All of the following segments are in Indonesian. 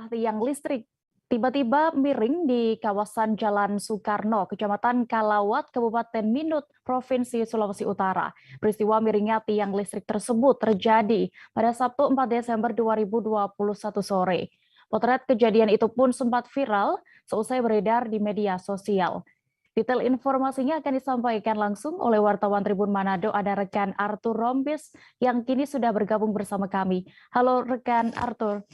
sebuah tiang listrik tiba-tiba miring di kawasan Jalan Soekarno, Kecamatan Kalawat, Kabupaten Minut, Provinsi Sulawesi Utara. Peristiwa miringnya tiang listrik tersebut terjadi pada Sabtu 4 Desember 2021 sore. Potret kejadian itu pun sempat viral seusai beredar di media sosial. Detail informasinya akan disampaikan langsung oleh wartawan Tribun Manado, ada rekan Arthur Rombis yang kini sudah bergabung bersama kami. Halo rekan Arthur.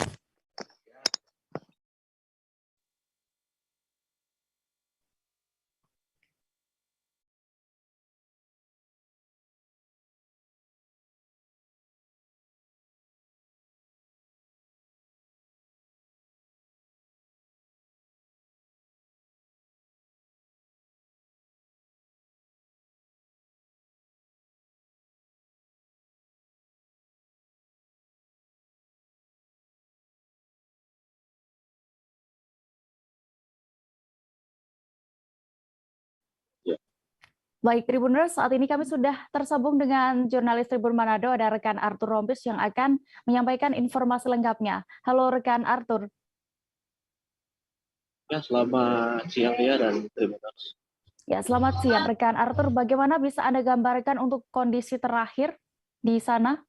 Baik, Tribuners, saat ini kami sudah tersambung dengan jurnalis Tribun Manado, ada rekan Arthur Rombis yang akan menyampaikan informasi lengkapnya. Halo rekan Arthur. Ya, selamat siang ya dan Tribuners. Ya, selamat siang rekan Arthur. Bagaimana bisa Anda gambarkan untuk kondisi terakhir di sana?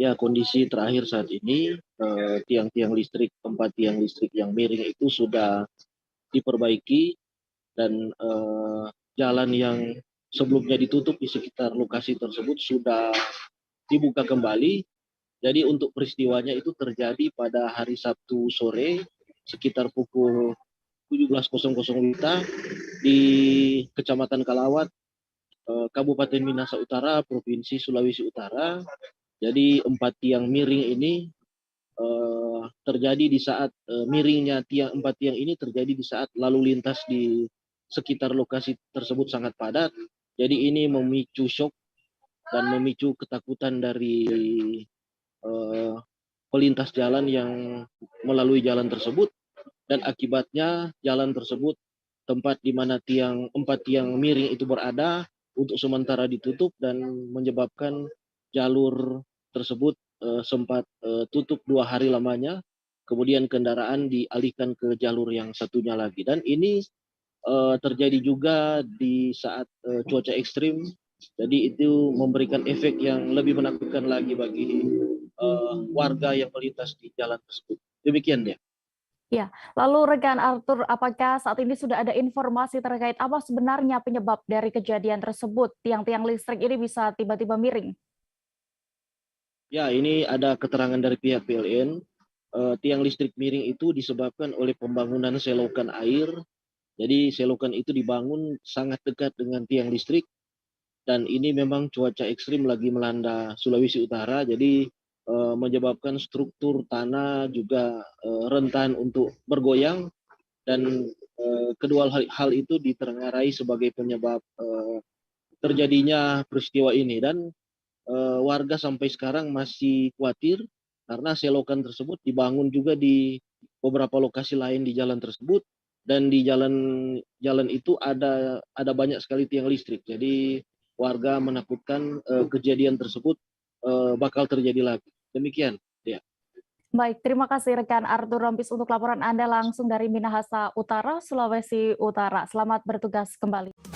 Ya, kondisi terakhir saat ini tiang-tiang listrik, tempat tiang listrik yang miring itu sudah diperbaiki dan jalan yang sebelumnya ditutup di sekitar lokasi tersebut sudah dibuka kembali. Jadi untuk peristiwanya itu terjadi pada hari Sabtu sore sekitar pukul 17.00 WITA di Kecamatan Kalawat, Kabupaten Minahasa Utara, Provinsi Sulawesi Utara. Jadi 4 tiang miring ini terjadi di saat miringnya 4 tiang ini terjadi di saat lalu lintas di sekitar lokasi tersebut sangat padat. Jadi ini memicu shock dan memicu ketakutan dari pelintas jalan yang melalui jalan tersebut, dan akibatnya jalan tersebut tempat di mana 4 tiang miring itu berada untuk sementara ditutup dan menyebabkan jalur tersebut sempat tutup 2 hari lamanya, kemudian kendaraan dialihkan ke jalur yang satunya lagi. Dan ini terjadi juga di saat cuaca ekstrim, jadi itu memberikan efek yang lebih menakutkan lagi bagi warga yang melintas di jalan tersebut. Demikian ya. Ya, lalu rekan Arthur, apakah saat ini sudah ada informasi terkait apa sebenarnya penyebab dari kejadian tersebut? Tiang-tiang listrik ini bisa tiba-tiba miring. Ya, ini ada keterangan dari pihak PLN. Tiang listrik miring itu disebabkan oleh pembangunan selokan air. Jadi selokan itu dibangun sangat dekat dengan tiang listrik, dan ini memang cuaca ekstrim lagi melanda Sulawesi Utara, jadi menyebabkan struktur tanah juga rentan untuk bergoyang, dan kedua hal itu ditengarai sebagai penyebab terjadinya peristiwa ini. Dan warga sampai sekarang masih khawatir karena selokan tersebut dibangun juga di beberapa lokasi lain di jalan tersebut, dan di jalan itu ada banyak sekali tiang listrik. Jadi warga menakutkan kejadian tersebut bakal terjadi lagi. Demikian ya. Baik, terima kasih rekan Arthur Rombis untuk laporan Anda langsung dari Minahasa Utara, Sulawesi Utara. Selamat bertugas kembali.